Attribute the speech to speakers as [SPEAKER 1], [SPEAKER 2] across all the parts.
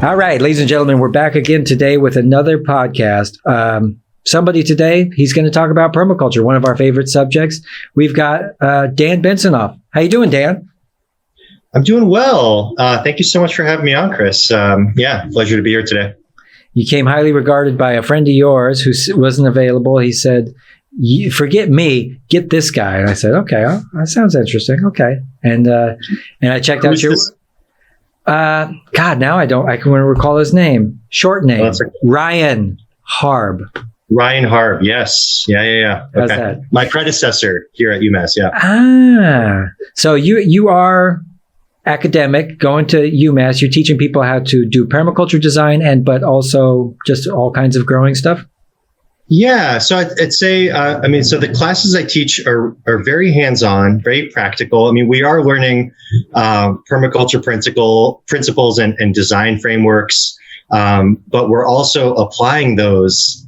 [SPEAKER 1] All right, ladies and gentlemen, we're back again today with another podcast. Somebody today, he's going to talk about permaculture, one of our favorite subjects. We've got Dan Bensonoff. How you doing, Dan?
[SPEAKER 2] I'm doing well. Thank you so much for having me on, Chris. Pleasure to be here today.
[SPEAKER 1] You came highly regarded by a friend of yours who wasn't available. He said, forget me, get this guy. And I said, okay, that sounds interesting. Okay. And I checked out your... God, now I can recall his name. Short name. Ryan Harb.
[SPEAKER 2] Ryan Harb, yes. Yeah.
[SPEAKER 1] How's that?
[SPEAKER 2] My predecessor here at UMass, yeah.
[SPEAKER 1] So you are academic, going to UMass. You're teaching people how to do permaculture design, but also just all kinds of growing stuff?
[SPEAKER 2] Yeah, so I'd say, so the classes I teach are very hands-on, very practical. I mean, we are learning permaculture principles and design frameworks, but we're also applying those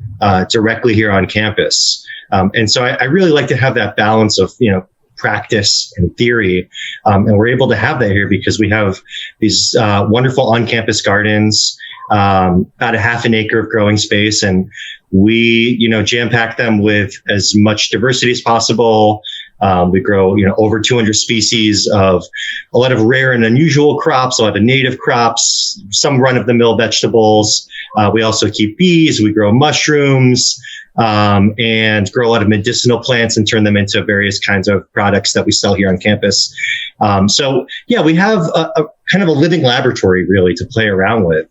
[SPEAKER 2] directly here on campus. And so I really like to have that balance of, practice and theory. And we're able to have that here because we have these wonderful on-campus gardens, about a half an acre of growing space, and we, jam-pack them with as much diversity as possible. We grow, over 200 species of a lot of rare and unusual crops, a lot of native crops, some run-of-the-mill vegetables. We also keep bees. We grow mushrooms, and grow a lot of medicinal plants and turn them into various kinds of products that we sell here on campus. We have a kind of a living laboratory really to play around with.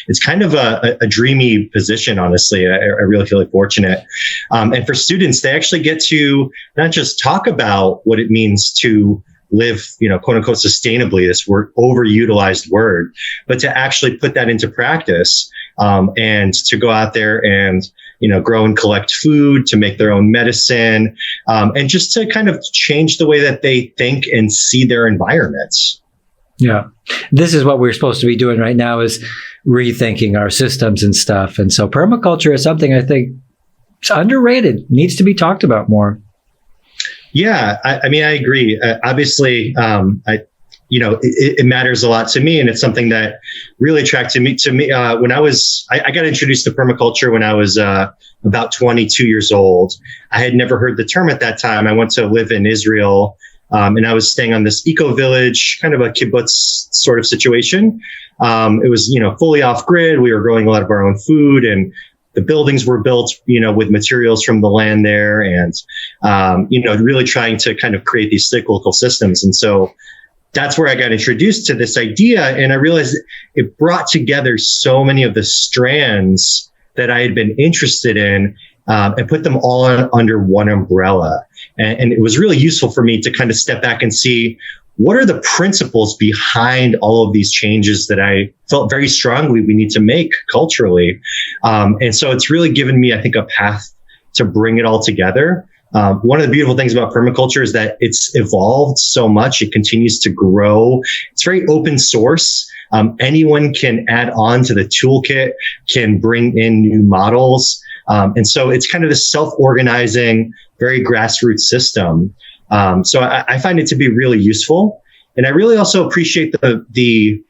[SPEAKER 2] It's kind of a dreamy position, honestly. I really feel fortunate. And for students, they actually get to not just talk about what it means to live, quote unquote, sustainably, this word, overutilized word, but to actually put that into practice, and to go out there and, grow and collect food, to make their own medicine, and just to kind of change the way that they think and see their environments.
[SPEAKER 1] Yeah. This is what we're supposed to be doing right now, is rethinking our systems and stuff. And so permaculture is something I think it's underrated, needs to be talked about more.
[SPEAKER 2] Yeah, I agree. Obviously, it matters a lot to me, and it's something that really attracted me when I got introduced to permaculture when I was about 22 years old. I had never heard the term at that time. I went to live in Israel, and I was staying on this eco village, kind of a kibbutz sort of situation. It was, fully off grid. We were growing a lot of our own food, and the buildings were built, with materials from the land there, and, really trying to kind of create these cyclical systems. And so that's where I got introduced to this idea. And I realized it brought together so many of the strands that I had been interested in, and put them all under one umbrella. And it was really useful for me to kind of step back and see what are the principles behind all of these changes that I felt very strongly we need to make culturally. And so it's really given me, I think, a path to bring it all together. One of the beautiful things about permaculture is that it's evolved so much. It continues to grow. It's very open source. Anyone can add on to the toolkit, can bring in new models. And so it's kind of this self-organizing, very grassroots system. So I find it to be really useful. And I really also appreciate the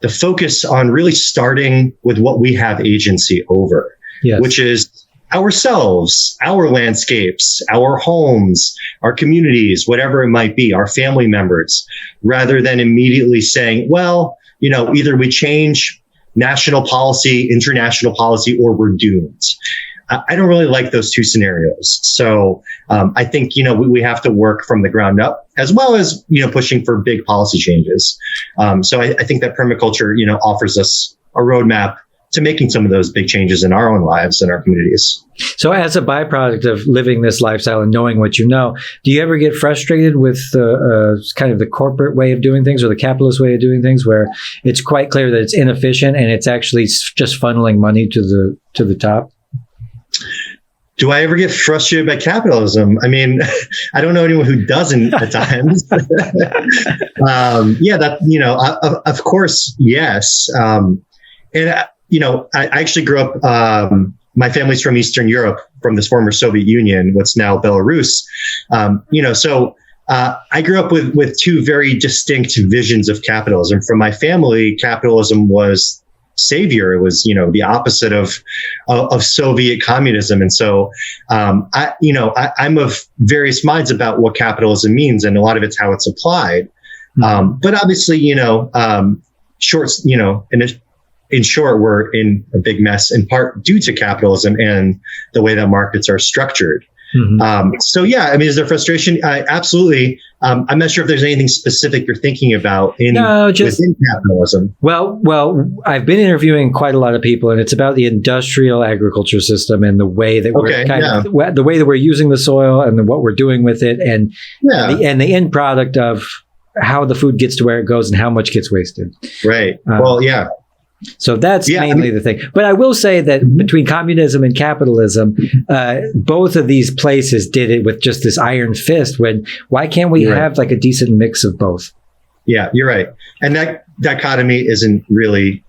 [SPEAKER 2] focus on really starting with what we have agency over, yes, which is ourselves, our landscapes, our homes, our communities, whatever it might be, our family members, rather than immediately saying, well, either we change national policy, international policy, or we're doomed. I don't really like those two scenarios. So I think, we have to work from the ground up, as well as, pushing for big policy changes. So I think that permaculture, offers us a roadmap to making some of those big changes in our own lives and our communities.
[SPEAKER 1] So as a byproduct of living this lifestyle and knowing what you know, do you ever get frustrated with kind of the corporate way of doing things or the capitalist way of doing things, where it's quite clear that it's inefficient and it's actually just funneling money to the top?
[SPEAKER 2] Do I ever get frustrated by capitalism? I mean, I don't know anyone who doesn't at times. Of course, yes. I actually grew up, my family's from Eastern Europe, from this former Soviet Union, what's now Belarus. So I grew up with two very distinct visions of capitalism. From my family, capitalism was savior. It was, the opposite of Soviet communism. And so, I'm of various minds about what capitalism means, and a lot of it's how it's applied. But obviously, shorts, in short, we're in a big mess in part due to capitalism and the way that markets are structured. So yeah, is there frustration? Absolutely. I'm not sure if there's anything specific you're thinking about within capitalism.
[SPEAKER 1] Well, I've been interviewing quite a lot of people, and it's about the industrial agriculture system and the way that the way that we're using the soil and what we're doing with it, and the end product of how the food gets to where it goes and how much gets wasted.
[SPEAKER 2] Right.
[SPEAKER 1] So that's mainly the thing. But I will say that between communism and capitalism, both of these places did it with just this iron fist. Why can't we have like a decent mix of both?
[SPEAKER 2] Yeah, you're right. And that dichotomy isn't really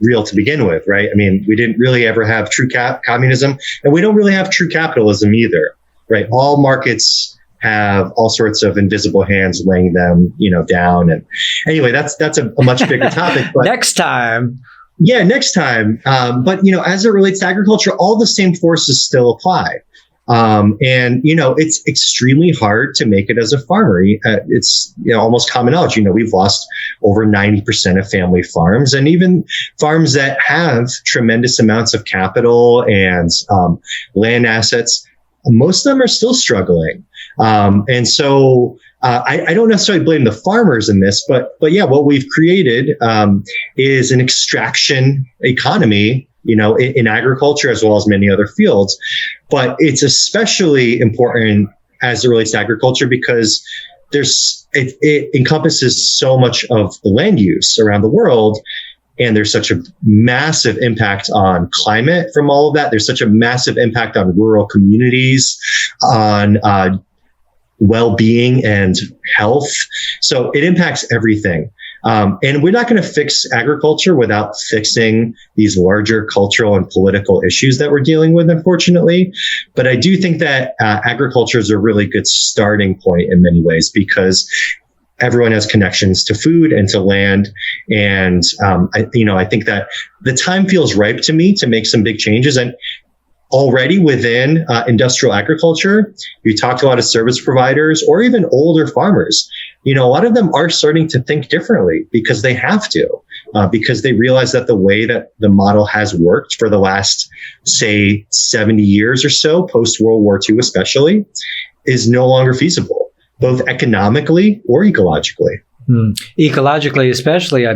[SPEAKER 2] real to begin with, right? We didn't really ever have true communism, and we don't really have true capitalism either, right? All markets have all sorts of invisible hands laying them, down. And anyway, that's a much bigger topic. But
[SPEAKER 1] next time.
[SPEAKER 2] Yeah, next time. But as it relates to agriculture, all the same forces still apply. And it's extremely hard to make it as a farmer. It's almost common knowledge. We've lost over 90% of family farms, and even farms that have tremendous amounts of capital and land assets. Most of them are still struggling. And so I don't necessarily blame the farmers in this, but yeah, what we've created is an extraction economy, in agriculture as well as many other fields. But it's especially important as it relates to agriculture because it encompasses so much of the land use around the world. And there's such a massive impact on climate from all of that. There's such a massive impact on rural communities, on well-being and health. So it impacts everything. And we're not going to fix agriculture without fixing these larger cultural and political issues that we're dealing with, unfortunately. But I do think that agriculture is a really good starting point in many ways because everyone has connections to food and to land. And, I think that the time feels ripe to me to make some big changes. And already within industrial agriculture, you talk to a lot of service providers or even older farmers. A lot of them are starting to think differently because they have to, because they realize that the way that the model has worked for the last, say, 70 years or so, post-World War II especially, is no longer feasible, both economically or ecologically.
[SPEAKER 1] Ecologically, especially, I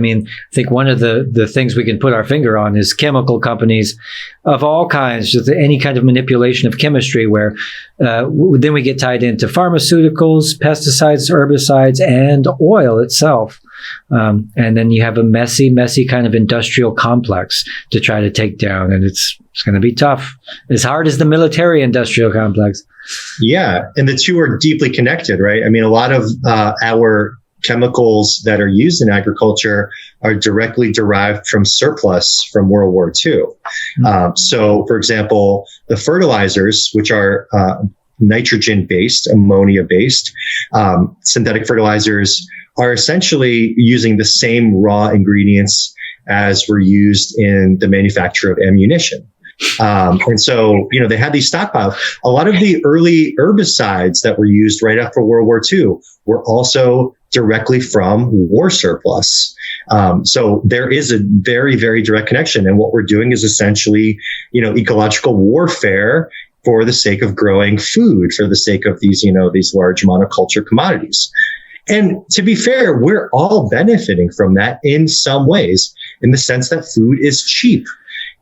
[SPEAKER 1] think one of the things we can put our finger on is chemical companies of all kinds, just any kind of manipulation of chemistry, where then we get tied into pharmaceuticals, pesticides, herbicides, and oil itself. And then you have a messy kind of industrial complex to try to take down. And it's going to be tough, as hard as the military industrial complex.
[SPEAKER 2] Yeah. And the two are deeply connected, right? A lot of our chemicals that are used in agriculture are directly derived from surplus from World War II. So, for example, the fertilizers, which are nitrogen-based, ammonia-based, synthetic fertilizers are essentially using the same raw ingredients as were used in the manufacture of ammunition. And so, they had these stockpiles. A lot of the early herbicides that were used right after World War II were also directly from war surplus. So there is a very, very direct connection. And what we're doing is essentially, ecological warfare for the sake of growing food, for the sake of these, these large monoculture commodities. And to be fair, we're all benefiting from that in some ways, in the sense that food is cheap.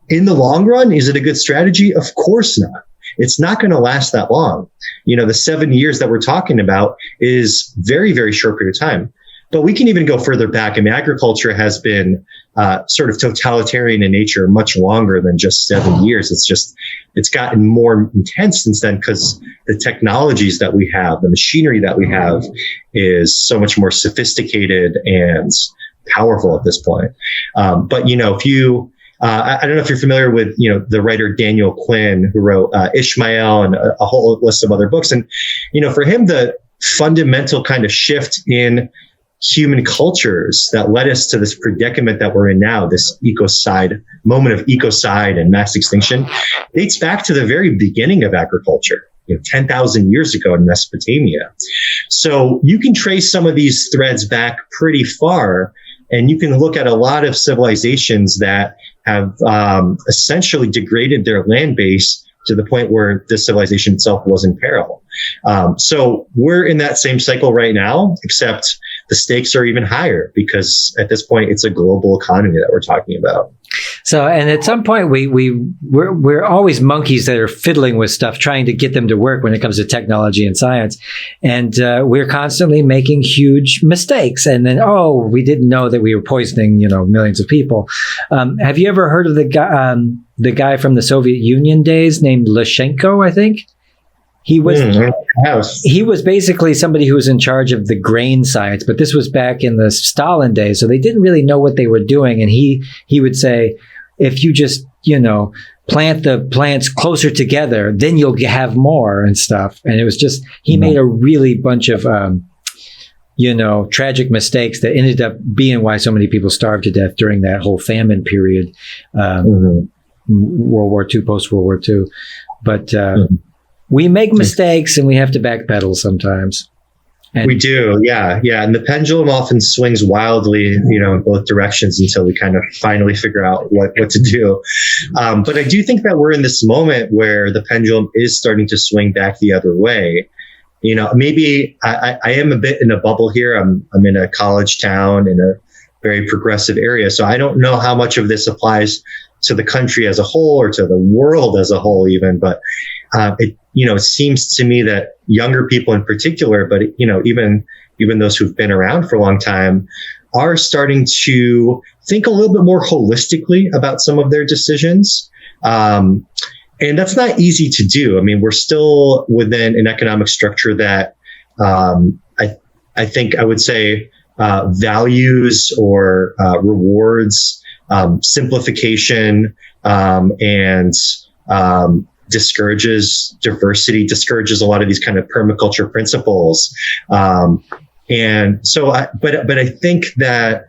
[SPEAKER 2] In the long run, is it a good strategy? Of course not. It's not going to last that long. The 7 years that we're talking about is very, very short period of time. But we can even go further back. Agriculture has been sort of totalitarian in nature much longer than just 7 years. It's gotten more intense since then because the technologies that we have, the machinery that we have is so much more sophisticated and powerful at this point. But, if you I don't know if you're familiar with, the writer Daniel Quinn, who wrote Ishmael and a whole list of other books. And, for him, the fundamental kind of shift in human cultures that led us to this predicament that we're in now, this moment of ecocide and mass extinction, dates back to the very beginning of agriculture, 10,000 years ago in Mesopotamia. So you can trace some of these threads back pretty far, and you can look at a lot of civilizations that have essentially degraded their land base to the point where the civilization itself was in peril. So we're in that same cycle right now, except the stakes are even higher because at this point it's a global economy that we're talking about.
[SPEAKER 1] So, and at some point we're always monkeys that are fiddling with stuff, trying to get them to work when it comes to technology and science. And we're constantly making huge mistakes. And then, we didn't know that we were poisoning, millions of people. Have you ever heard of the guy from the Soviet Union days named Lushenko, I think? He was basically somebody who was in charge of the grain science, but this was back in the Stalin days, so they didn't really know what they were doing. And he would say, if you just plant the plants closer together, then you'll have more and stuff. And it was just he made a really bunch of tragic mistakes that ended up being why so many people starved to death during that whole famine period, World War II, post World War II, but. We make mistakes and we have to backpedal sometimes. And
[SPEAKER 2] we do, yeah. And the pendulum often swings wildly, in both directions until we kind of finally figure out what to do. But I do think that we're in this moment where the pendulum is starting to swing back the other way. Maybe I am a bit in a bubble here. I'm in a college town in a very progressive area, so I don't know how much of this applies to the country as a whole or to the world as a whole even, but it seems to me that younger people in particular, but even those who've been around for a long time, are starting to think a little bit more holistically about some of their decisions. And that's not easy to do. I mean, we're still within an economic structure that I think I would say values or rewards simplification and discourages diversity, discourages a lot of these kind of permaculture principles. And so, but I think that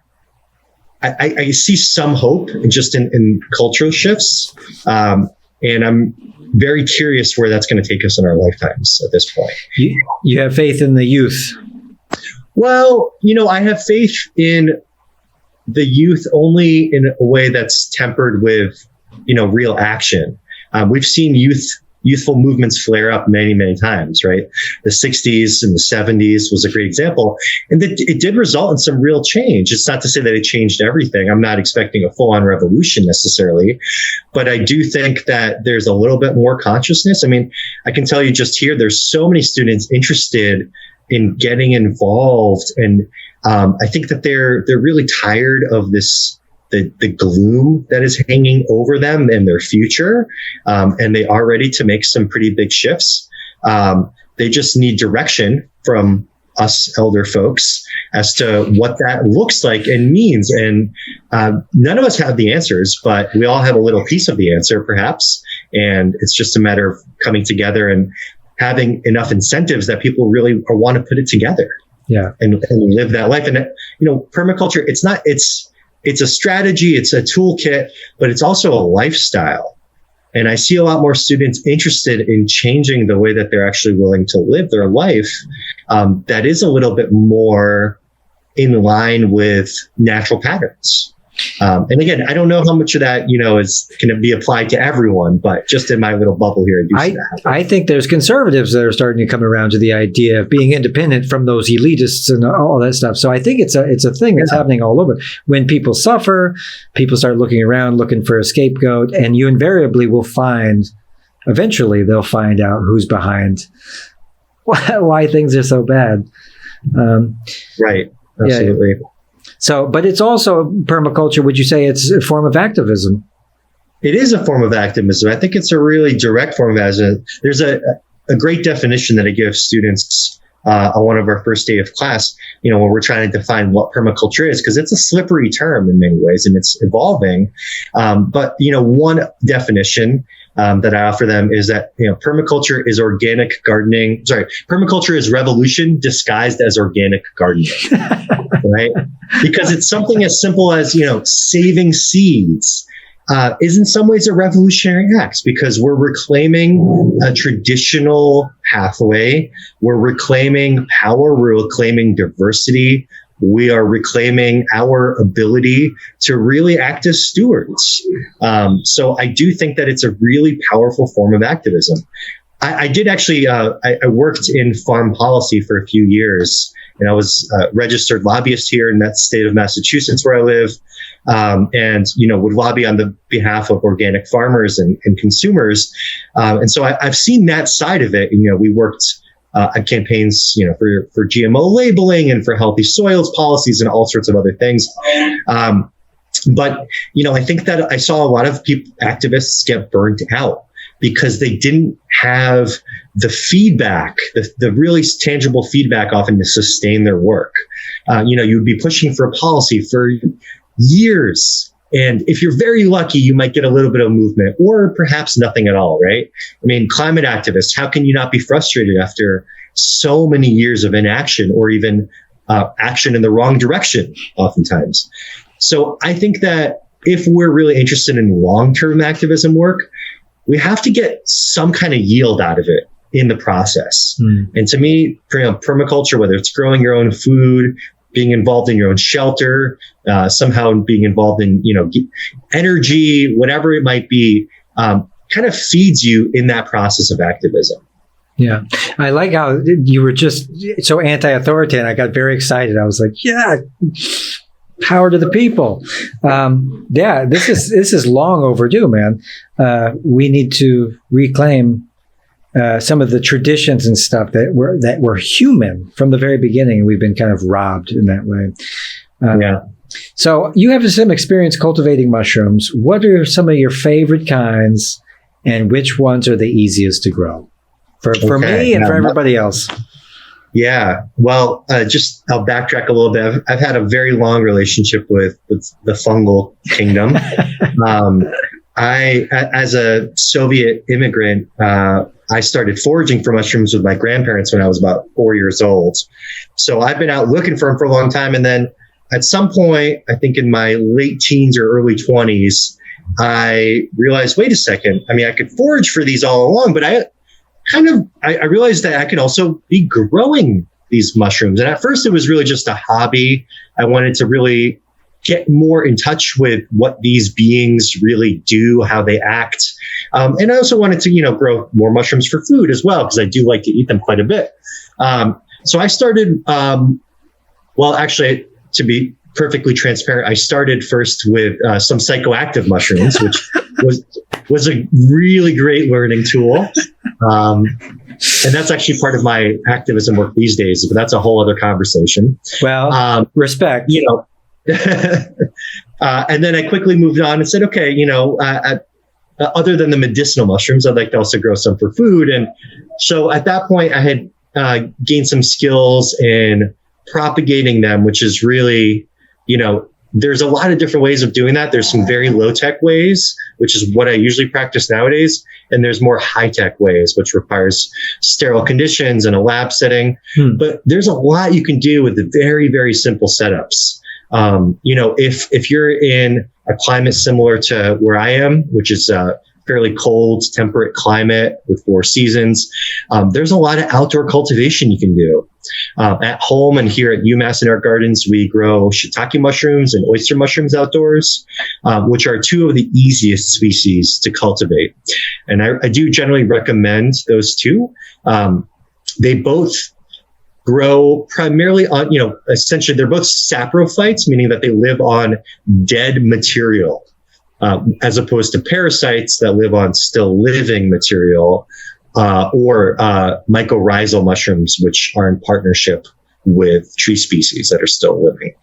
[SPEAKER 2] I see some hope in cultural shifts. And I'm very curious where that's going to take us in our lifetimes at this point.
[SPEAKER 1] You have faith in the youth?
[SPEAKER 2] Well, I have faith in the youth only in a way that's tempered with, real action. We've seen youthful movements flare up many, many times, right? The 60s and the 70s was a great example. And it did result in some real change. It's not to say that it changed everything. I'm not expecting a full-on revolution necessarily, but I do think that there's a little bit more consciousness. I mean, I can tell you just here, there's so many students interested in getting involved. And I think that they're really tired of the gloom that is hanging over them and their future. And they are ready to make some pretty big shifts. They just need direction from us elder folks as to what that looks like and means. And none of us have the answers, but we all have a little piece of the answer, perhaps. And it's just a matter of coming together and having enough incentives that people really want to put it together.
[SPEAKER 1] Yeah.
[SPEAKER 2] And live that life. And, permaculture, it's a strategy, it's a toolkit, but it's also a lifestyle. And I see a lot more students interested in changing the way that they're actually willing to live their life. That is a little bit more in line with natural patterns. And again, I don't know how much of that, is going to be applied to everyone, but just in my little bubble here, I do see that.
[SPEAKER 1] I think there's conservatives that are starting to come around to the idea of being independent from those elitists and all that stuff. So I think it's a thing that's happening all over. When people suffer, people start looking around, looking for a scapegoat, and you invariably will eventually they'll find out who's behind why things are so bad.
[SPEAKER 2] Right. Absolutely.
[SPEAKER 1] Yeah. So, but it's also permaculture. Would you say it's a form of activism?
[SPEAKER 2] It is a form of activism. I think it's a really direct form of activism. There's a great definition that I give students on one of our first day of class, when we're trying to define what permaculture is, because it's a slippery term in many ways and it's evolving. But, one definition that I offer them is that, permaculture is organic gardening. Sorry, permaculture is revolution disguised as organic gardening, right? Because it's something as simple as, saving seeds. Is in some ways a revolutionary act because we're reclaiming a traditional pathway. We're reclaiming power. We're reclaiming diversity. We are reclaiming our ability to really act as stewards. So I do think that it's a really powerful form of activism. I did actually, I worked in farm policy for a few years, and I was a registered lobbyist here in that state of Massachusetts where I live. And would lobby on the behalf of organic farmers and consumers. And so I've seen that side of it. We worked on campaigns, for GMO labeling and for healthy soils policies and all sorts of other things. But I think that I saw a lot of activists get burnt out because they didn't have the feedback, the really tangible feedback often to sustain their work. You'd be pushing for a policy for years. And if you're very lucky, you might get a little bit of movement or perhaps nothing at all, right? I mean, climate activists, how can you not be frustrated after so many years of inaction or even action in the wrong direction oftentimes? So I think that if we're really interested in long-term activism work, we have to get some kind of yield out of it in the process. And to me, permaculture, whether it's growing your own food, being involved in your own shelter, somehow being involved in, energy, whatever it might be, kind of feeds you in that process of activism.
[SPEAKER 1] Yeah. I like how you were just so anti-authoritarian. I got very excited. I was like, yeah, power to the people. Yeah, this is long overdue, man. We need to reclaim some of the traditions and stuff that were human from the very beginning, and we've been kind of robbed in that way.
[SPEAKER 2] Yeah.
[SPEAKER 1] So you have some experience cultivating mushrooms. What are some of your favorite kinds, and which ones are the easiest to grow for me and for everybody else?
[SPEAKER 2] Yeah. Well, I'll backtrack a little bit. I've had a very long relationship with the fungal kingdom. As a Soviet immigrant, I started foraging for mushrooms with my grandparents when I was about 4 years old. So I've been out looking for them for a long time. And then at some point, I think in my late teens or early 20s, I realized, wait a second. I mean, I could forage for these all along, but I realized that I could also be growing these mushrooms. And at first it was really just a hobby. I wanted to really get more in touch with what these beings really do, how they act. And I also wanted to, grow more mushrooms for food as well, because I do like to eat them quite a bit. So I started, actually, to be perfectly transparent, I started first with some psychoactive mushrooms, which was a really great learning tool. And that's actually part of my activism work these days, but that's a whole other conversation.
[SPEAKER 1] Well, respect.
[SPEAKER 2] And then I quickly moved on and said, okay, other than the medicinal mushrooms, I'd like to also grow some for food. And so at that point, I had gained some skills in propagating them, which is really, there's a lot of different ways of doing that. There's some very low-tech ways, which is what I usually practice nowadays. And there's more high-tech ways, which requires sterile conditions and a lab setting. But there's a lot you can do with the very, very simple setups. If you're in a climate similar to where I am, which is a fairly cold, temperate climate with 4 seasons, there's a lot of outdoor cultivation you can do. At home and here at UMass in our gardens, we grow shiitake mushrooms and oyster mushrooms outdoors, which are 2 of the easiest species to cultivate. And I do generally recommend those 2. They both grow primarily on, essentially they're both saprophytes, meaning that they live on dead material, as opposed to parasites that live on still living material, or mycorrhizal mushrooms, which are in partnership with tree species that are still living.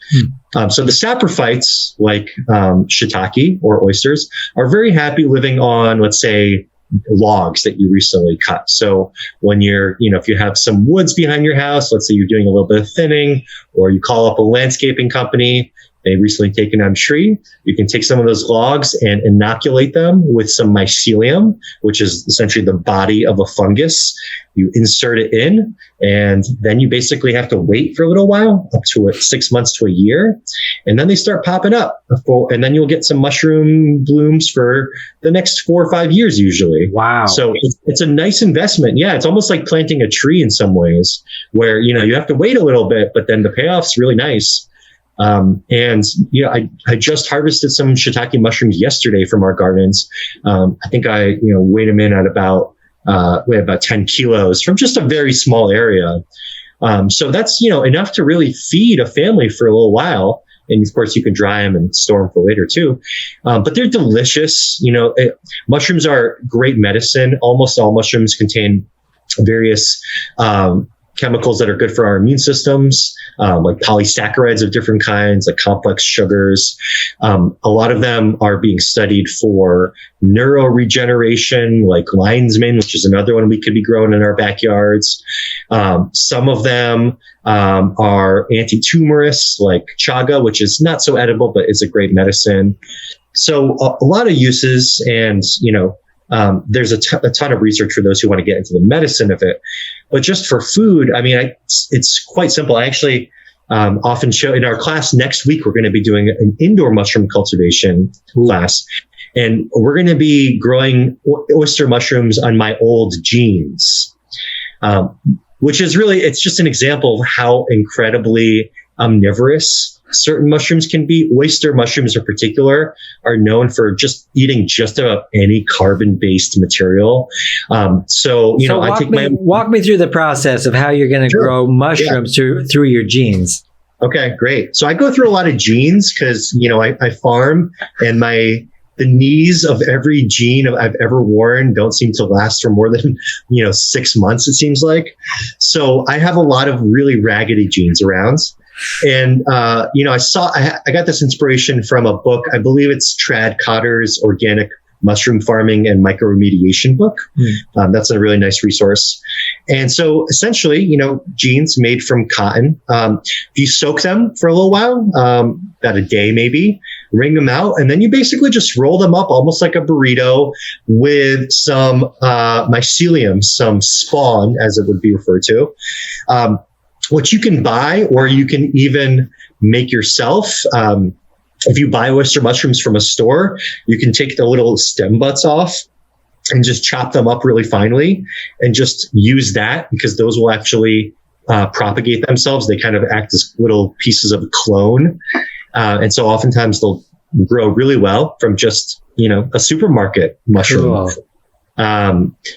[SPEAKER 2] So the saprophytes, like shiitake or oysters, are very happy living on, let's say, logs that you recently cut. So when you're, if you have some woods behind your house, let's say you're doing a little bit of thinning, or you call up a landscaping company, they recently taken down a tree, you can take some of those logs and inoculate them with some mycelium, which is essentially the body of a fungus. You insert it in, and then you basically have to wait for a little while, up to 6 months to a year. And then they start popping up. And then you'll get some mushroom blooms for the next 4 or 5 years usually.
[SPEAKER 1] Wow.
[SPEAKER 2] So it's a nice investment. Yeah, it's almost like planting a tree in some ways, where, you have to wait a little bit, but then the payoff's really nice. I just harvested some shiitake mushrooms yesterday from our gardens. I think I weighed them in at about 10 kilos from just a very small area. So that's, enough to really feed a family for a little while. And of course you can dry them and store them for later too. But they're delicious. Mushrooms are great medicine. Almost all mushrooms contain various, chemicals that are good for our immune systems, like polysaccharides of different kinds, like complex sugars. A lot of them are being studied for neuroregeneration, like lion's mane, which is another one we could be growing in our backyards. Some of them are anti-tumorous, like chaga, which is not so edible, but is a great medicine. So a lot of uses, and there's a ton of research for those who want to get into the medicine of it. But just for food, it's quite simple. I actually often show in our class next week, we're going to be doing an indoor mushroom cultivation class. And we're going to be growing oyster mushrooms on my old jeans, which is really, it's just an example of how incredibly omnivorous certain mushrooms can be. Oyster mushrooms in particular are known for just eating just about any carbon-based material. So
[SPEAKER 1] walk me through the process of how you're going to grow mushrooms through your genes.
[SPEAKER 2] Okay, great. So I go through a lot of genes because, I farm, and the knees of every jean I've ever worn don't seem to last for more than, 6 months, it seems like. So I have a lot of really raggedy jeans around. And, I got this inspiration from a book. I believe it's Trad Cotter's Organic Mushroom Farming and Mycoremediation book. That's a really nice resource. And so essentially, jeans made from cotton, if you soak them for a little while, about a day maybe, wring them out, and then you basically just roll them up almost like a burrito with some mycelium, some spawn, as it would be referred to. Which you can buy, or you can even make yourself. If you buy oyster mushrooms from a store, you can take the little stem butts off and just chop them up really finely and just use that, because those will actually propagate themselves. They kind of act as little pieces of clone. And so oftentimes they'll grow really well from just, a supermarket mushroom.
[SPEAKER 1] Cool.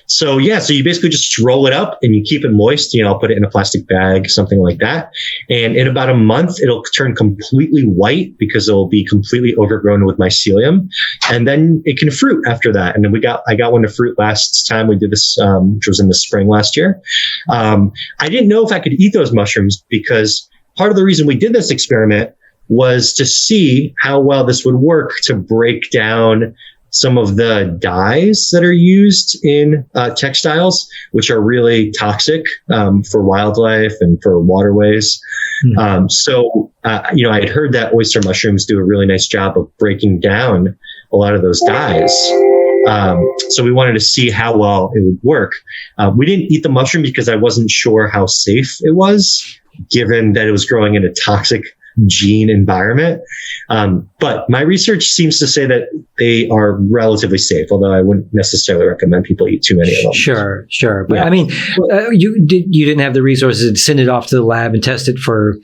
[SPEAKER 2] So you basically just roll it up and you keep it moist. I'll put it in a plastic bag, something like that. And in about a month, it'll turn completely white because it'll be completely overgrown with mycelium. And then it can fruit after that. And then I got one to fruit last time we did this, which was in the spring last year. I didn't know if I could eat those mushrooms, because part of the reason we did this experiment was to see how well this would work to break down some of the dyes that are used in textiles, which are really toxic for wildlife and for waterways. I had heard that oyster mushrooms do a really nice job of breaking down a lot of those dyes. So we wanted to see how well it would work. We didn't eat the mushroom because I wasn't sure how safe it was, given that it was growing in a toxic gene environment. But my research seems to say that they are relatively safe, although I wouldn't necessarily recommend people eat too many of them.
[SPEAKER 1] Sure. But you didn't have the resources to send it off to the lab and test it for...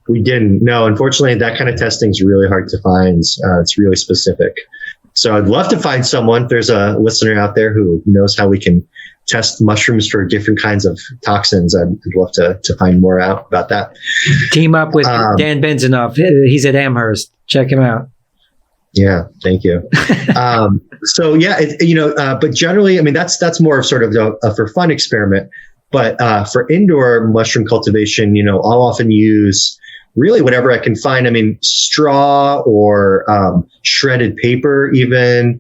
[SPEAKER 2] We didn't. No, unfortunately, that kind of testing is really hard to find. It's really specific. So I'd love to find someone. If there's a listener out there who knows how we can test mushrooms for different kinds of toxins, I'd love to find more out about that. Team up with Dan Bensonoff. He's at Amherst. Check him out. Yeah, thank you. But generally, that's more of sort of a for fun experiment. But for indoor mushroom cultivation, I'll often use really whatever I can find. Straw or shredded paper, even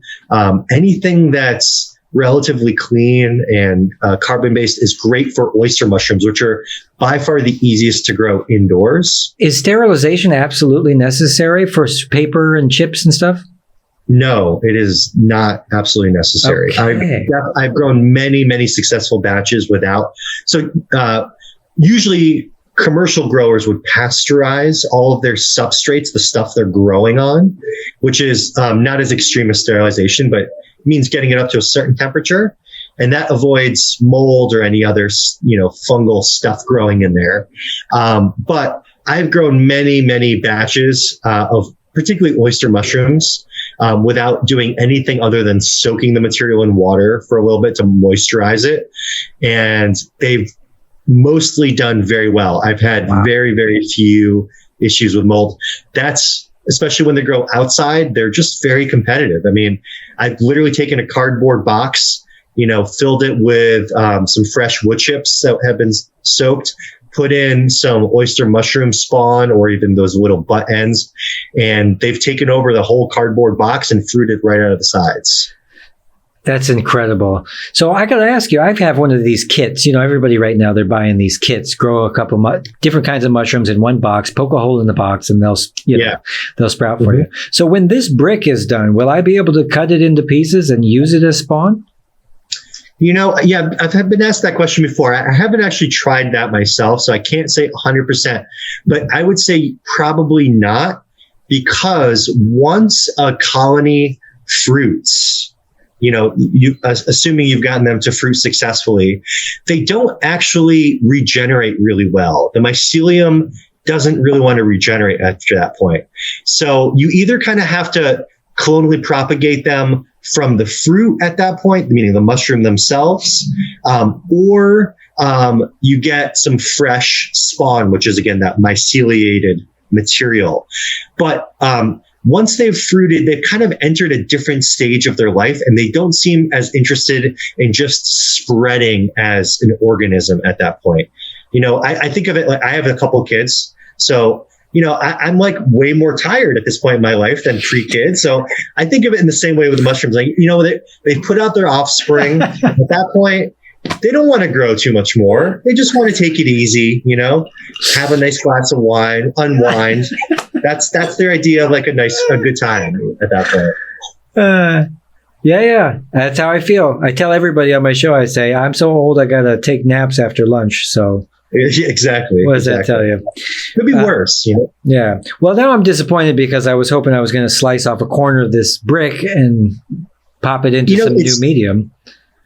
[SPEAKER 2] anything that's relatively clean and carbon-based, is great for oyster mushrooms, which are by far the easiest to grow indoors.
[SPEAKER 1] Is sterilization absolutely necessary for paper and chips and stuff?
[SPEAKER 2] No, it is not absolutely necessary.
[SPEAKER 1] Okay.
[SPEAKER 2] I've grown many successful batches without. So usually commercial growers would pasteurize all of their substrates, the stuff they're growing on, which is not as extreme as sterilization, but means getting it up to a certain temperature. And that avoids mold or any other, fungal stuff growing in there. But I've grown many batches of particularly oyster mushrooms without doing anything other than soaking the material in water for a little bit to moisturize it. And they've mostly done very well. I've had very few issues with mold. That's especially when they grow outside, they're just very competitive. I mean, I've literally taken a cardboard box, filled it with some fresh wood chips that have been soaked, put in some oyster mushroom spawn or even those little butt ends, and they've taken over the whole cardboard box and fruited right out of the sides.
[SPEAKER 1] That's incredible. So I got to ask you, I have one of these kits. Everybody right now, they're buying these kits, grow a couple different kinds of mushrooms in one box, poke a hole in the box, and they'll sprout for you. So when this brick is done, will I be able to cut it into pieces and use it as spawn?
[SPEAKER 2] I've been asked that question before. I haven't actually tried that myself, so I can't say 100%, but I would say probably not, because once a colony fruits, assuming you've gotten them to fruit successfully, they don't actually regenerate really well. The mycelium doesn't really want to regenerate after that point. So you either kind of have to clonally propagate them from the fruit at that point, meaning the mushroom themselves, or you get some fresh spawn, which is, again, that myceliated material. But once they've fruited, they've kind of entered a different stage of their life, and they don't seem as interested in just spreading as an organism at that point. I think of it like I have a couple kids, so I'm like way more tired at this point in my life than pre-kids. So I think of it in the same way with the mushrooms. Like, they put out their offspring. At that point, they don't want to grow too much more. They just want to take it easy, have a nice glass of wine, unwind. That's their idea of like a good time at that point.
[SPEAKER 1] Yeah. That's how I feel. I tell everybody on my show, I say, I'm so old, I got to take naps after lunch. So
[SPEAKER 2] exactly.
[SPEAKER 1] What does that tell you?
[SPEAKER 2] Could be worse,
[SPEAKER 1] Yeah. Well, now I'm disappointed because I was hoping I was going to slice off a corner of this brick and pop it into some new medium.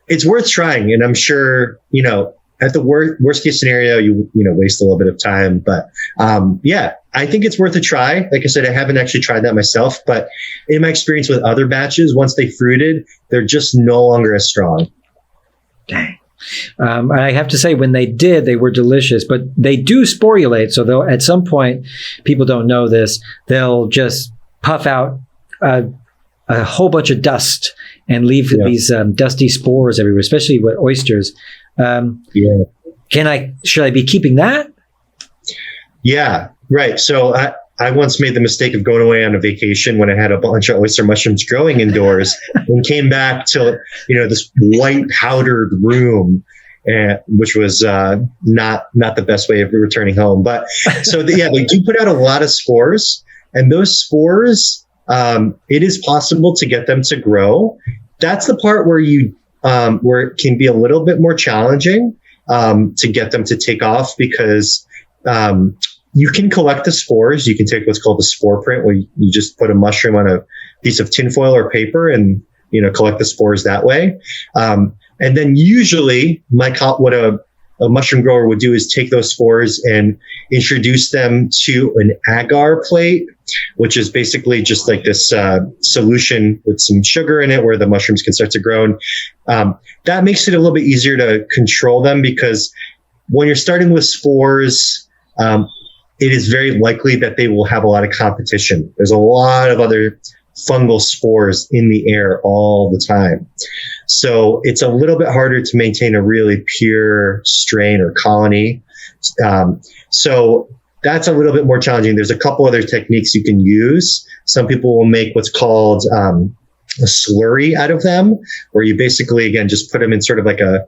[SPEAKER 2] It's worth trying, and I'm sure at the worst case scenario, you waste a little bit of time. But I think it's worth a try. Like I said, I haven't actually tried that myself, but in my experience with other batches, once they fruited, they're just no longer as strong.
[SPEAKER 1] Dang. I have to say, when they did, they were delicious, but they do sporulate. So they'll, at some point, people don't know this, they'll just puff out a whole bunch of dust and leave these dusty spores everywhere, especially with oysters. Should I be keeping that? Yeah,
[SPEAKER 2] right. So I once made the mistake of going away on a vacation when I had a bunch of oyster mushrooms growing indoors and came back to, this white powdered room, which was not the best way of returning home. But so they do put out a lot of spores, and those spores, it is possible to get them to grow. That's the part where where it can be a little bit more challenging to get them to take off, because you can collect the spores. You can take what's called the spore print, where you just put a mushroom on a piece of tinfoil or paper and collect the spores that way. And then usually what a mushroom grower would do is take those spores and introduce them to an agar plate, which is basically just like this solution with some sugar in it where the mushrooms can start to grow. And that makes it a little bit easier to control them, because when you're starting with spores, it is very likely that they will have a lot of competition. There's a lot of other fungal spores in the air all the time. So it's a little bit harder to maintain a really pure strain or colony. So that's a little bit more challenging. There's a couple other techniques you can use. Some people will make what's called slurry out of them, where you basically, again, just put them in sort of like a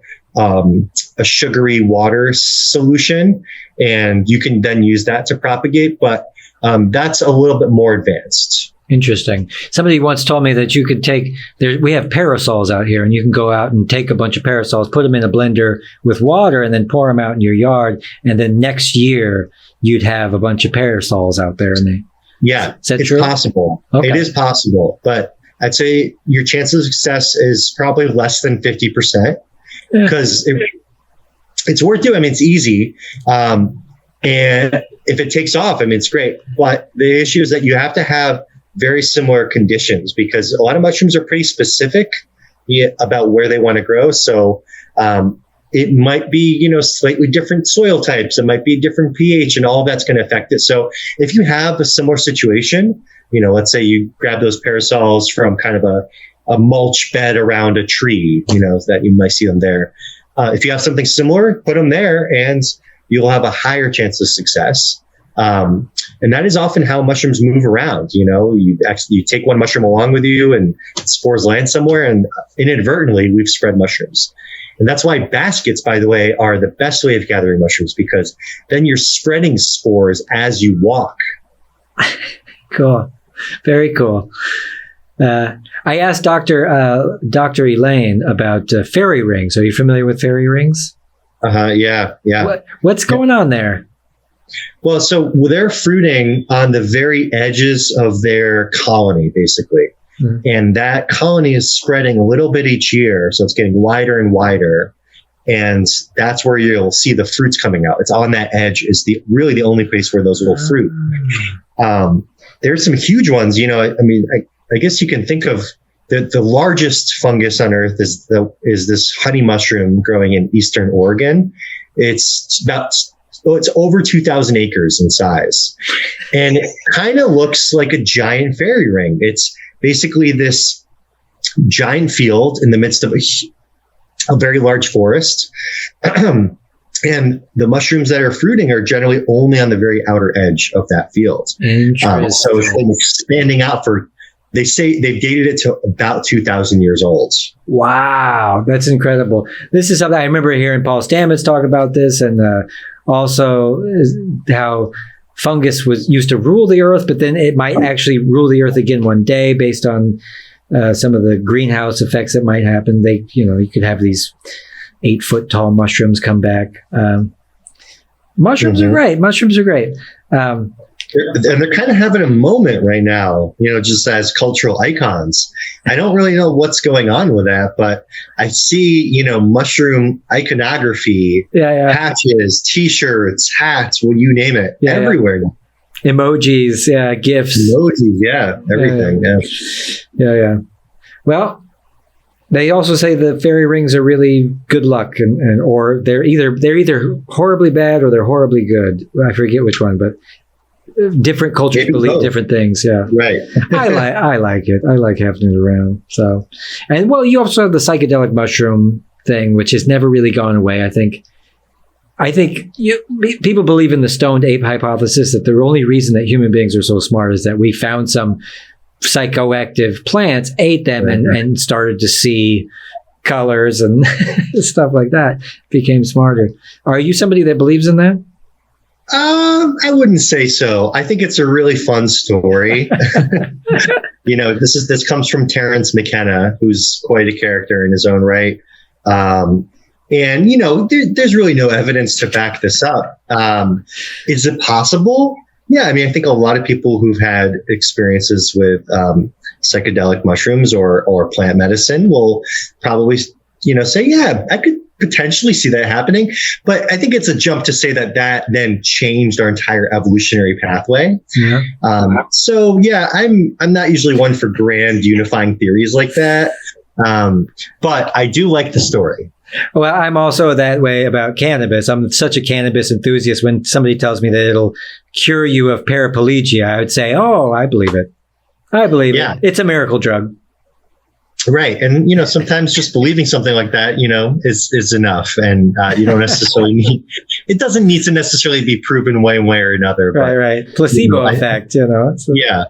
[SPEAKER 2] sugary water solution, and you can then use that to propagate. But that's a little bit more advanced.
[SPEAKER 1] Interesting. Somebody once told me that you could we have parasols out here, and you can go out and take a bunch of parasols, put them in a blender with water, and then pour them out in your yard. And then next year you'd have a bunch of parasols out there.
[SPEAKER 2] Yeah, it's
[SPEAKER 1] true?
[SPEAKER 2] Possible.
[SPEAKER 1] Okay.
[SPEAKER 2] It is possible, but I'd say your chance of success is probably less than 50%, because it's worth doing. I mean, it's easy. And if it takes off, I mean, it's great. But the issue is that you have to have very similar conditions, because a lot of mushrooms are pretty specific about where they want to grow. So it might be, slightly different soil types. It might be different pH, and all of that's going to affect it. So if you have a similar situation, let's say you grab those parasols from kind of a mulch bed around a tree, that you might see them there. If you have something similar, put them there, and you'll have a higher chance of success. And that is often how mushrooms move around. You take one mushroom along with you, and spores land somewhere, and inadvertently we've spread mushrooms. And that's why baskets, by the way, are the best way of gathering mushrooms, because then you're spreading spores as you walk.
[SPEAKER 1] Cool. Very cool. I asked Dr. Elaine about fairy rings. Are you familiar with fairy rings?
[SPEAKER 2] Yeah.
[SPEAKER 1] What's going on there?
[SPEAKER 2] Well, so they're fruiting on the very edges of their colony, basically. Mm-hmm. And that colony is spreading a little bit each year. So it's getting wider and wider. And that's where you'll see the fruits coming out. It's on that edge is really the only place where those will fruit. There's some huge ones, I guess you can think of the largest fungus on Earth is this honey mushroom growing in Eastern Oregon. It's over 2,000 acres in size. And it kind of looks like a giant fairy ring. It's basically this giant field in the midst of a very large forest. And the mushrooms that are fruiting are generally only on the very outer edge of that field. So it's been expanding out they say they've dated it to about 2,000 years old.
[SPEAKER 1] Wow, that's incredible. This is something I remember hearing Paul Stamets talk about this, and also how fungus used to rule the earth, but then it might actually rule the earth again one day based on some of the greenhouse effects that might happen. You could have these 8-foot tall mushrooms come back. Mushrooms are great. Mushrooms are great.
[SPEAKER 2] And they're kind of having a moment right now, just as cultural icons. I don't really know what's going on with that, but I see, mushroom iconography, patches, T-shirts, hats, you name it, everywhere.
[SPEAKER 1] Emojis, GIFs.
[SPEAKER 2] Emojis, everything.
[SPEAKER 1] Yeah. Well, they also say the fairy rings are really good luck, or they're either horribly bad or they're horribly good. I forget which one, but different cultures believe different things. Yeah,
[SPEAKER 2] right.
[SPEAKER 1] I like it. I like having it around. So, and you also have the psychedelic mushroom thing, which has never really gone away. I think people believe in the stoned ape hypothesis, that the only reason that human beings are so smart is that we found some psychoactive plants, ate them, and started to see colors and stuff like that. Became smarter. Are you somebody that believes in that?
[SPEAKER 2] I wouldn't say so. I think it's a really fun story. This comes from Terence McKenna, who's quite a character in his own right. And there's really no evidence to back this up. Is it possible? Yeah, I think a lot of people who've had experiences with psychedelic mushrooms or plant medicine will probably, say, yeah, I could potentially see that happening. But I think it's a jump to say that then changed our entire evolutionary pathway. Yeah. So yeah, I'm not usually one for grand unifying theories like that. But I do like the story.
[SPEAKER 1] Well, I'm also that way about cannabis. I'm such a cannabis enthusiast. When somebody tells me that it'll cure you of paraplegia, I would say, oh, I believe it. I believe it. It's a miracle drug.
[SPEAKER 2] Right. And, sometimes just believing something like that, is enough. And you don't necessarily it doesn't need to necessarily be proven one way or another. But,
[SPEAKER 1] right. Placebo effect,
[SPEAKER 2] Yeah.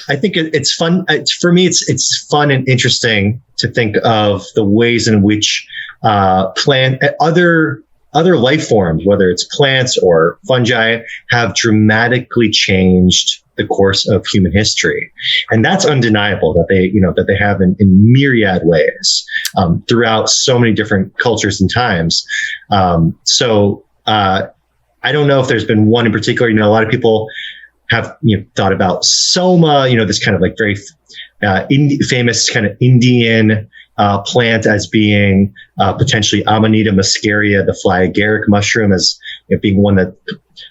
[SPEAKER 2] I think it's fun. For me, it's fun and interesting to think of the ways in which other life forms, whether it's plants or fungi, have dramatically changed the course of human history, and that's undeniable that they have in myriad ways throughout so many different cultures and times. I don't know if there's been one in particular. A lot of people have thought about soma, this kind of like very famous kind of Indian plant as being potentially Amanita muscaria, the fly agaric mushroom, as being one that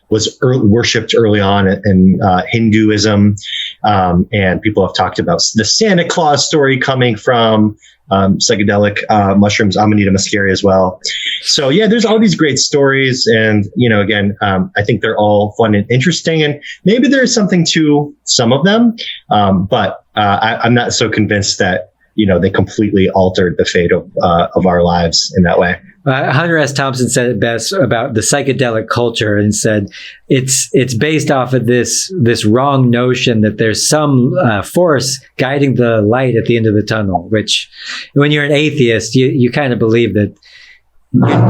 [SPEAKER 2] was worshipped early on in Hinduism. And people have talked about the Santa Claus story coming from psychedelic mushrooms, Amanita muscaria as well. So yeah, there's all these great stories, and again, I think they're all fun and interesting, and maybe there's something to some of them, but I'm not so convinced that they completely altered the fate of our lives in that way.
[SPEAKER 1] Hunter S. Thompson said it best about the psychedelic culture, and said it's based off of this wrong notion that there's some force guiding the light at the end of the tunnel, which when you're an atheist, you kind of believe that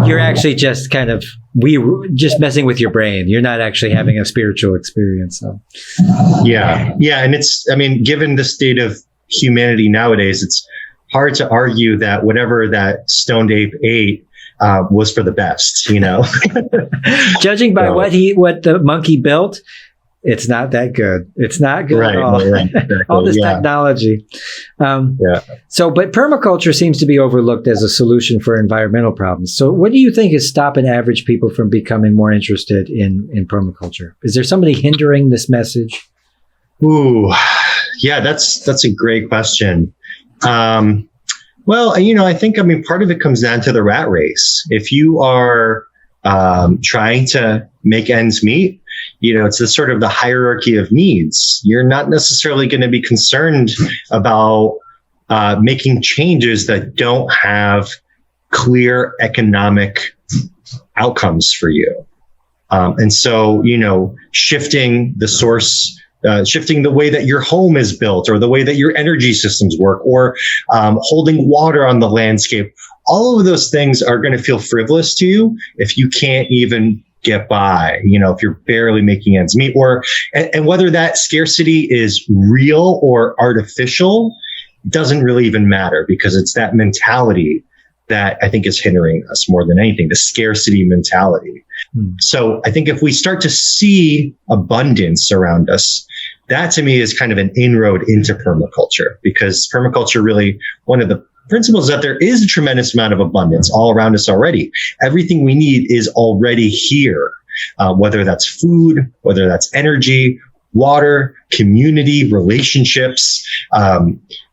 [SPEAKER 1] you're actually just kind of just messing with your brain. You're not actually having a spiritual experience. So. Yeah. And given the state of humanity nowadays, it's hard to argue that whatever that stoned ape ate was for the best, Judging by what the monkey built, it's not that good. It's not good at all. Right, exactly. All this technology. But permaculture seems to be overlooked as a solution for environmental problems. So what do you think is stopping average people from becoming more interested in permaculture? Is there somebody hindering this message?
[SPEAKER 2] Ooh, yeah, that's a great question. Well, I think, part of it comes down to the rat race. If you are trying to make ends meet, it's the sort of the hierarchy of needs. You're not necessarily going to be concerned about making changes that don't have clear economic outcomes for you. And so, shifting the source, shifting the way that your home is built, or the way that your energy systems work, or holding water on the landscape, all of those things are going to feel frivolous to you if you can't even get by, if you're barely making ends meet, and whether that scarcity is real or artificial doesn't really even matter, because it's that mentality that I think is hindering us more than anything, the scarcity mentality. So I think if we start to see abundance around us, that to me is kind of an inroad into permaculture, because permaculture really, one of the principles that there is a tremendous amount of abundance all around us already. Everything we need is already here, whether that's food, whether that's energy, water, community, relationships.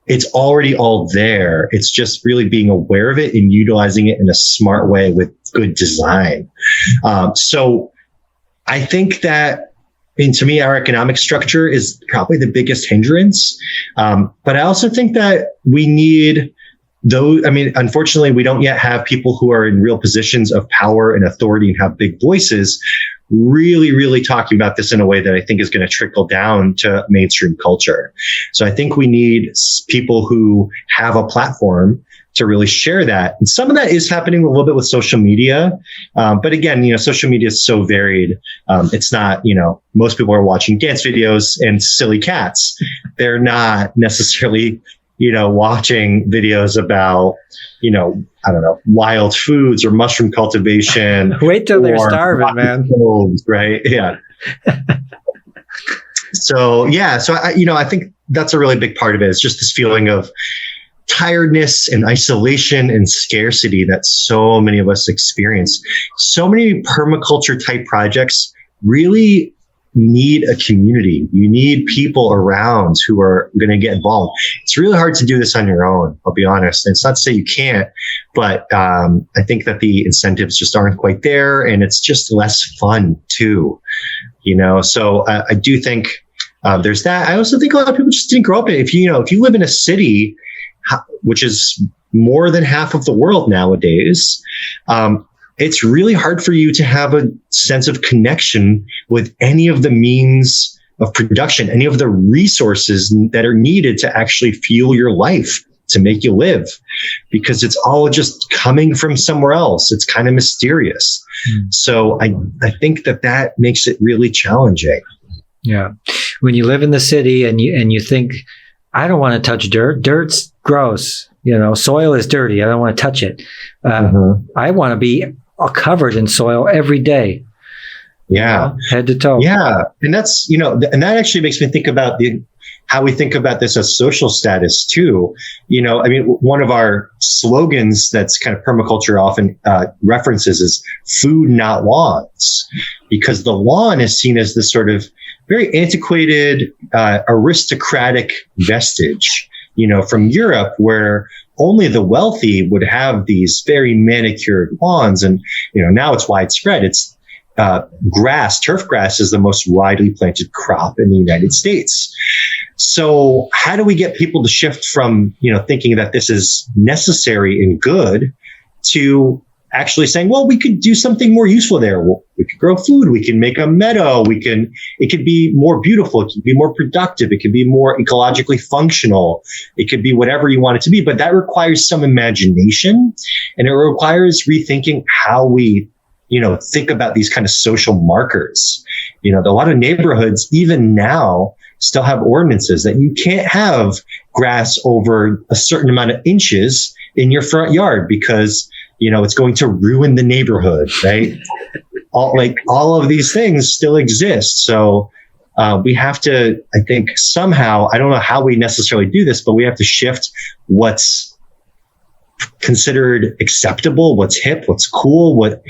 [SPEAKER 2] It's already all there. It's just really being aware of it and utilizing it in a smart way with good design. So I think that, to me, our economic structure is probably the biggest hindrance. But I also think that we need unfortunately, we don't yet have people who are in real positions of power and authority and have big voices really, really talking about this in a way that I think is going to trickle down to mainstream culture. So I think we need people who have a platform to really share that. And some of that is happening a little bit with social media. But again, social media is so varied. It's not, most people are watching dance videos and silly cats. They're not necessarily watching videos about, I don't know, wild foods or mushroom cultivation.
[SPEAKER 1] Wait till they're starving, man.
[SPEAKER 2] Homes, right? Yeah. So I think that's a really big part of it. It's just this feeling of tiredness and isolation and scarcity that so many of us experience. So many permaculture type projects really need a community. You need people around who are going to get involved. It's really hard to do this on your own, I'll be honest. And it's not to say you can't, but I think that the incentives just aren't quite there, and it's just less fun too. So I do think there's that. I also think a lot of people just didn't grow up in it. If you live in a city, which is more than half of the world nowadays, it's really hard for you to have a sense of connection with any of the means of production, any of the resources that are needed to actually fuel your life, to make you live, because it's all just coming from somewhere else. It's kind of mysterious. So I think that makes it really challenging.
[SPEAKER 1] Yeah. When you live in the city and you think, I don't want to touch dirt. Dirt's gross. Soil is dirty. I don't want to touch it. I want to be covered in soil every day.
[SPEAKER 2] Yeah.
[SPEAKER 1] Head to toe.
[SPEAKER 2] Yeah. And that's, and that actually makes me think about how we think about this as social status too. One of our slogans that's kind of permaculture often references is food, not lawns, because the lawn is seen as this sort of very antiquated, aristocratic vestige, from Europe, where only the wealthy would have these very manicured lawns. And, now it's widespread. It's turf grass is the most widely planted crop in the United States. So how do we get people to shift from, thinking that this is necessary and good to actually saying, well, we could do something more useful there. We could grow food. We can make a meadow. It could be more beautiful. It could be more productive. It could be more ecologically functional. It could be whatever you want it to be. But that requires some imagination, and it requires rethinking how we think about these kind of social markers. A lot of neighborhoods, even now, still have ordinances that you can't have grass over a certain amount of inches in your front yard because, it's going to ruin the neighborhood, right? all of these things still exist. So we have to, I think, somehow, I don't know how we necessarily do this, but we have to shift what's considered acceptable, what's hip, what's cool, what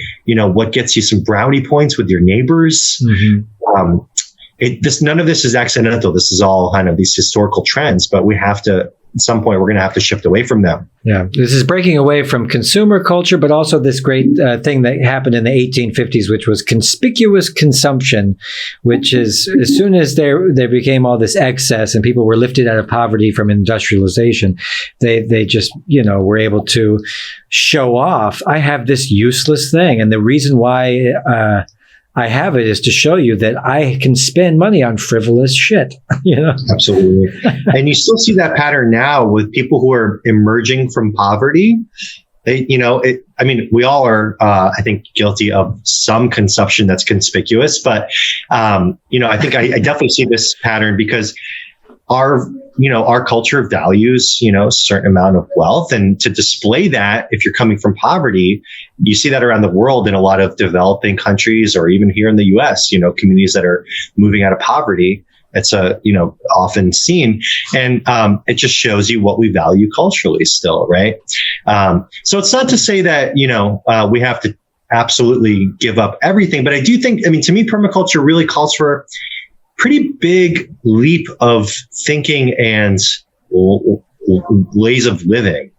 [SPEAKER 2] gets you some brownie points with your neighbors. None of this is accidental. This is all kind of these historical trends, but we have to, at some point, we're going to have to shift away from them.
[SPEAKER 1] Yeah. This is breaking away from consumer culture, but also this great thing that happened in the 1850s, which was conspicuous consumption, which is, as soon as there became all this excess and people were lifted out of poverty from industrialization, they just, were able to show off, I have this useless thing. And the reason why I have it is to show you that I can spend money on frivolous shit.
[SPEAKER 2] Absolutely. And you still see that pattern now with people who are emerging from poverty. We all are, I think, guilty of some consumption that's conspicuous. But, I think I definitely see this pattern because our culture values, a certain amount of wealth. And to display that, if you're coming from poverty, you see that around the world in a lot of developing countries, or even here in the US, communities that are moving out of poverty. It's often seen. And it just shows you what we value culturally still, right? So it's not to say that, we have to absolutely give up everything. But I do think, to me, permaculture really calls for pretty big leap of thinking and ways of living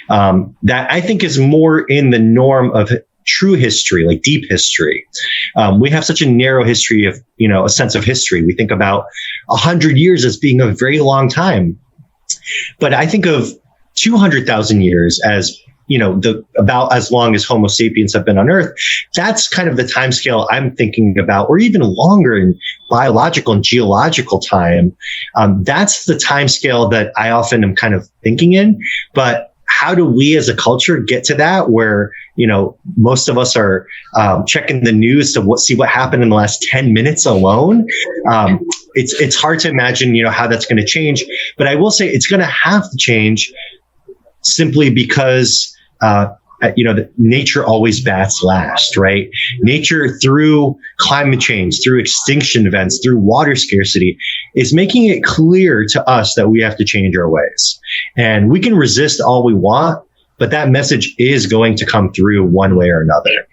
[SPEAKER 2] that I think is more in the norm of true history, like deep history. We have such a narrow history of, a sense of history. We think about 100 years as being a very long time. But I think of 200,000 years as, about as long as Homo sapiens have been on Earth. That's kind of the time scale I'm thinking about, or even longer in biological and geological time. That's the time scale that I often am kind of thinking in. But how do we as a culture get to that where, most of us are checking the news to see what happened in the last 10 minutes alone? It's hard to imagine, how that's going to change. But I will say it's going to have to change simply because nature always bats last, right? Nature, through climate change, through extinction events, through water scarcity, is making it clear to us that we have to change our ways. And we can resist all we want, but that message is going to come through one way or another.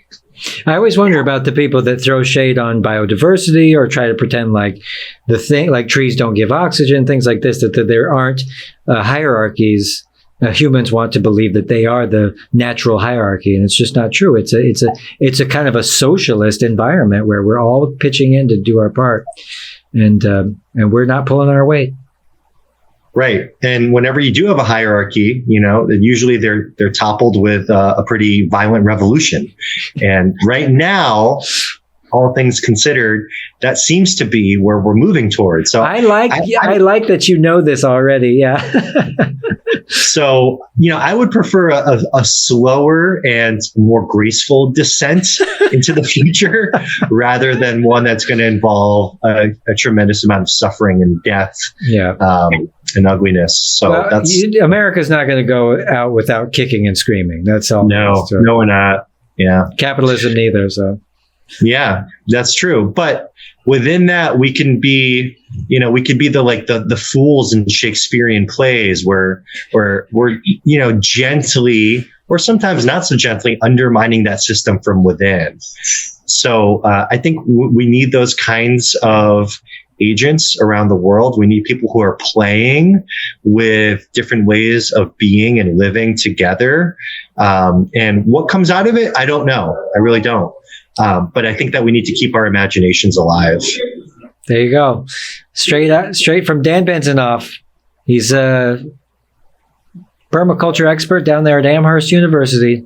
[SPEAKER 1] I always wonder about the people that throw shade on biodiversity or try to pretend like trees don't give oxygen, things like this, that there aren't hierarchies. Humans want to believe that they are the natural hierarchy, and it's just not true. It's a kind of a socialist environment where we're all pitching in to do our part, and we're not pulling our weight.
[SPEAKER 2] Right. And whenever you do have a hierarchy, usually they're toppled with a pretty violent revolution. And right now, all things considered, that seems to be where we're moving towards. So
[SPEAKER 1] I like that you know this already. Yeah.
[SPEAKER 2] So, I would prefer a slower and more graceful descent into the future rather than one that's going to involve a tremendous amount of suffering and death and ugliness. So
[SPEAKER 1] America's not going to go out without kicking and screaming. That's all.
[SPEAKER 2] No, we're not. Yeah.
[SPEAKER 1] Capitalism neither. So.
[SPEAKER 2] Yeah, that's true. But within that, we can be, we could be the fools in Shakespearean plays where we're, gently or sometimes not so gently undermining that system from within. So I think we need those kinds of agents around the world. We need people who are playing with different ways of being and living together. And what comes out of it, I don't know. I really don't. But I think that we need to keep our imaginations alive.
[SPEAKER 1] There you go. Straight from Dan Bensonoff. He's a permaculture expert down there at Amherst University.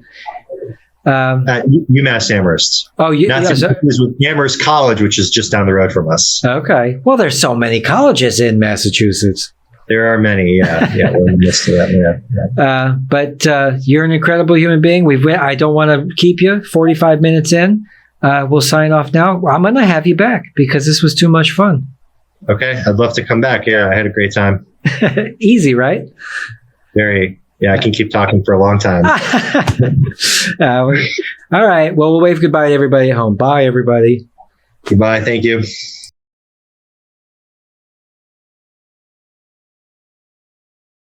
[SPEAKER 2] At UMass Amherst.
[SPEAKER 1] Oh,
[SPEAKER 2] with Amherst College, which is just down the road from us.
[SPEAKER 1] Okay. Well, there's so many colleges in Massachusetts.
[SPEAKER 2] There are many, yeah. We're in the midst of that, yeah.
[SPEAKER 1] But you're an incredible human being. I don't want to keep you 45 minutes in. We'll sign off now. I'm going to have you back because this was too much fun.
[SPEAKER 2] Okay. I'd love to come back. Yeah, I had a great time.
[SPEAKER 1] Easy, right?
[SPEAKER 2] Very. Yeah, I can keep talking for a long time.
[SPEAKER 1] All right. Well, we'll wave goodbye to everybody at home. Bye, everybody.
[SPEAKER 2] Goodbye. Thank you.